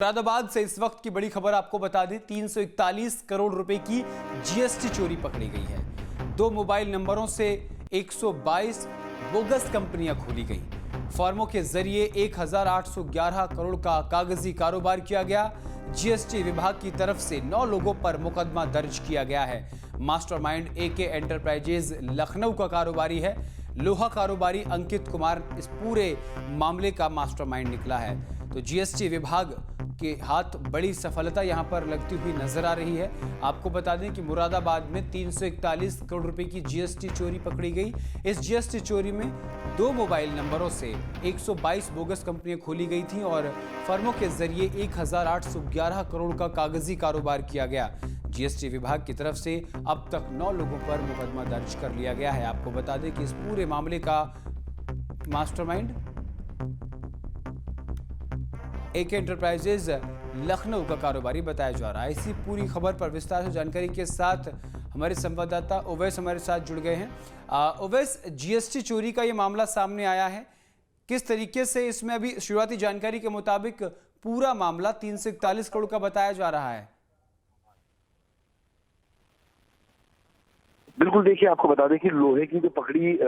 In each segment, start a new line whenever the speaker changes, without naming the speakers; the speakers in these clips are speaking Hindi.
मुरादाबाद से इस वक्त की बड़ी खबर आपको बता दें, 341 करोड़ रुपए की जीएसटी चोरी पकड़ी गई है। 2 मोबाइल नंबरों से 122 बोगस कंपनियां खोली गई। फर्मों के जरिए 1811 करोड़ का कागजी कारोबार किया गया। जीएसटी विभाग की तरफ से 9 लोगों पर मुकदमा दर्ज किया गया है। मास्टरमाइंड एके एंटरप्राइजेज लखनऊ का कारोबारी है। लोहा कारोबारी अंकित कुमार इस पूरे मामले का मास्टरमाइंड निकला है। तो जीएसटी विभाग के हाथ बड़ी सफलता यहां पर लगती हुई नजर आ रही है। आपको बता दें कि मुरादाबाद में 341 करोड़ रुपए की जीएसटी चोरी पकड़ी गई। इस जीएसटी चोरी में 2 मोबाइल नंबरों से 122 बोगस कंपनियां खोली गई थीं और फर्मों के जरिए 1811 करोड़ का कागजी कारोबार किया गया। जीएसटी विभाग की तरफ से अब तक 9 लोगों पर मुकदमा दर्ज कर लिया गया है। आपको बता दें कि इस पूरे मामले का मास्टरमाइंड एके एंटरप्राइजेज लखनऊ का कारोबारी बताया जा रहा है। इसी पूरी खबर पर विस्तार से जानकारी के साथ हमारे संवाददाता ओवैस हमारे साथ जुड़ गए हैं। ओवैस, जीएसटी चोरी का ये मामला सामने आया है, किस तरीके से इसमें अभी शुरुआती जानकारी के मुताबिक पूरा मामला 341 करोड़ का बताया जा रहा है?
बिल्कुल, देखिए आपको बता दें कि लोहे की जो पकड़ी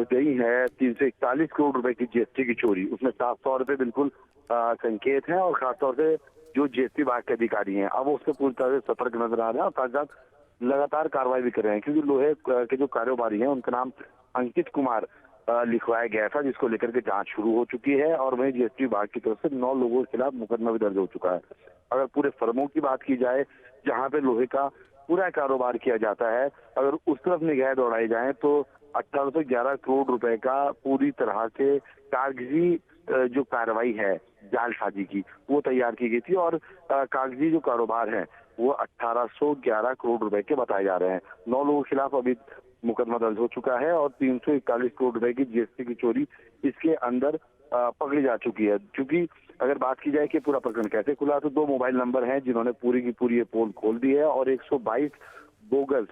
गई है 341 करोड़ रुपए की जीएसटी की चोरी, उसमें साफ तौर पे बिल्कुल संकेत है और खासतौर से जो जीएसटी विभाग के अधिकारी हैं अब वो उससे पूरी तरह से सतर्क नजर आ रहे हैं और साथ साथ लगातार कार्रवाई भी कर रहे हैं, क्योंकि लोहे के जो कारोबारी हैं उनका नाम अंकित कुमार लिखवाया गया था, जिसको लेकर के जांच शुरू हो चुकी है और वहीं जीएसटी विभाग की तरफ से 9 लोगों के खिलाफ मुकदमा भी दर्ज हो चुका है। अगर पूरे फर्मों की बात की जाए जहाँ पे लोहे का पूरा कारोबार किया जाता है, अगर उस तरफ निगाह दौड़ाई जाए तो 1811 करोड़ रुपए का पूरी तरह से कागजी जो कार्रवाई है जालसाजी की वो तैयार की गई थी और कागजी जो कारोबार है वो 1811 करोड़ रुपए के बताए जा रहे हैं। 9 लोगों के खिलाफ अभी मुकदमा दर्ज हो चुका है और 341 करोड़ रुपए की जीएसटी की चोरी इसके अंदर पकड़ी जा चुकी है। क्योंकि अगर बात की जाए कि पूरा प्रकरण कैसे खुला, तो 2 मोबाइल नंबर हैं जिन्होंने पूरी की पूरी ये पोल खोल दी है और 122 बोगस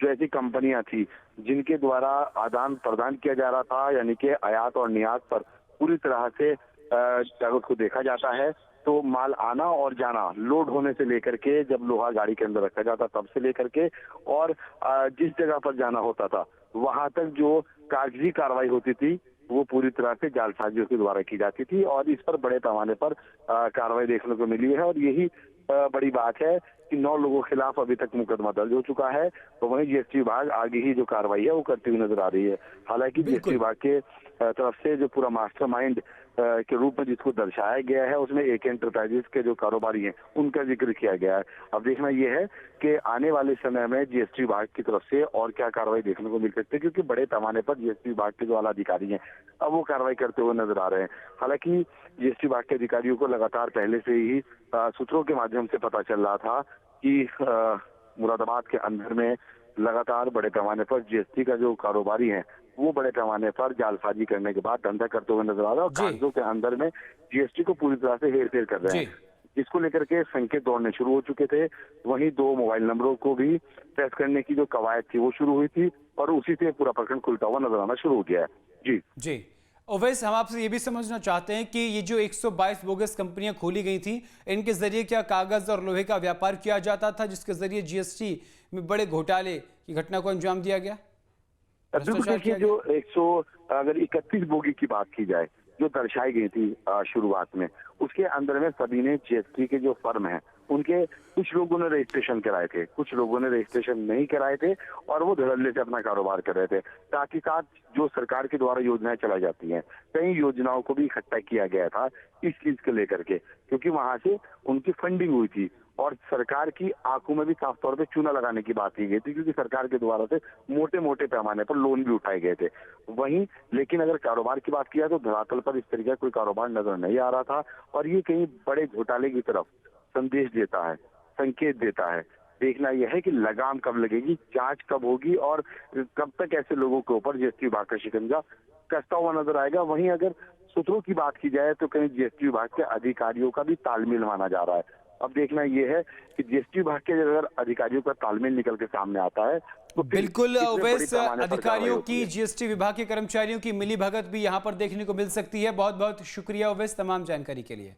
जो ऐसी कंपनियां थी जिनके द्वारा आदान प्रदान किया जा रहा था, यानी कि आयात और निर्यात पर पूरी तरह से अगर उसको देखा जाता है तो माल आना और जाना, लोड होने से लेकर के जब लोहा गाड़ी के अंदर रखा जाता तब से लेकर के और जिस जगह पर जाना होता था वहां तक जो कागजी कार्रवाई होती थी वो पूरी तरह से जालसाजियों के द्वारा की जाती थी और इस पर बड़े पैमाने पर कार्रवाई देखने को मिली है और यही बड़ी बात है कि 9 लोगों के खिलाफ अभी तक मुकदमा दर्ज हो चुका है। तो वहीं जीएसटी विभाग आगे ही जो कार्रवाई है वो करती हुई नजर आ रही है। हालांकि जीएसटी विभाग के तरफ से जो पूरा मास्टरमाइंड के रूप में जिसको दर्शाया गया है उसमें एके एंटरप्राइजेज के जो कारोबारी हैं उनका जिक्र किया गया है। अब देखना यह है कि आने वाले समय में जीएसटी विभाग की तरफ से और क्या कार्रवाई देखने को मिल सकती है, क्योंकि बड़े पैमाने पर जीएसटी विभाग के जो आला अधिकारी हैं अब वो कार्रवाई करते हुए नजर आ रहे हैं। हालांकि जीएसटी विभाग के अधिकारियों को लगातार पहले से ही सूत्रों के माध्यम से पता चल रहा था कि मुरादाबाद के अंदर में लगातार बड़े पैमाने पर जीएसटी का जो कारोबारी है वो बड़े पैमाने पर जालसाजी करने के बाद धंधा करते हुए नजर आ रहा है और कागजों के अंदर में जीएसटी को पूरी तरह से हेरफेर कर रहे हैं, जिसको लेकर के संकेत दौड़ने शुरू हो चुके थे। वहीं 2 मोबाइल नंबरों को भी ट्रेस करने की जो कवायद थी वो शुरू हुई थी और उसी से पूरा प्रकरण खुलता हुआ नजर आना शुरू हो गया है।
जी ओवैस, हम आपसे ये भी समझना चाहते हैं कि ये जो 122 बोगस कंपनियां खोली गई थी, इनके जरिए क्या कागज और लोहे का व्यापार किया जाता था, जिसके जरिए जीएसटी में बड़े घोटाले की घटना को अंजाम दिया गया?
देखिए, जो अगर 31 बोगी की बात की जाए जो दर्शाई गई थी शुरुआत में, उसके अंदर में सभी ने जीएसटी के जो फर्म हैं उनके कुछ लोगों ने रजिस्ट्रेशन कराए थे, कुछ लोगों ने रजिस्ट्रेशन नहीं कराए थे और वो धड़ल्ले से अपना कारोबार कर रहे थे। साथ ही साथ जो सरकार के द्वारा योजनाएं चलाई जाती हैं, कई योजनाओं को भी इकट्ठा किया गया था इस चीज को लेकर के, क्योंकि वहां से उनकी फंडिंग हुई थी और सरकार की आंखों में भी साफ तौर पे चूना लगाने की बात की गई थी, क्योंकि सरकार के द्वारा से मोटे मोटे पैमाने पर लोन भी उठाए गए थे। वहीं लेकिन अगर कारोबार की बात किया तो धरातल पर इस तरीके का कोई कारोबार नजर नहीं आ रहा था और ये कहीं बड़े घोटाले की तरफ संदेश देता है, संकेत देता है। देखना यह है कि लगाम कब लगेगी, जांच कब होगी और कब तक ऐसे लोगों के ऊपर जीएसटी विभाग का शिकंजा कसता हुआ नजर आएगा। वहीं अगर सूत्रों की बात की जाए तो कहीं जीएसटी विभाग के अधिकारियों का भी तालमेल माना जा रहा है। अब देखना यह है कि जीएसटी विभाग के अगर अधिकारियों का तालमेल निकल के सामने आता है तो
बिल्कुल ओवैस, अधिकारियों की जीएसटी विभाग के कर्मचारियों की मिली भगत भी यहां पर देखने को मिल सकती है। बहुत बहुत शुक्रिया ओवैस तमाम जानकारी के लिए।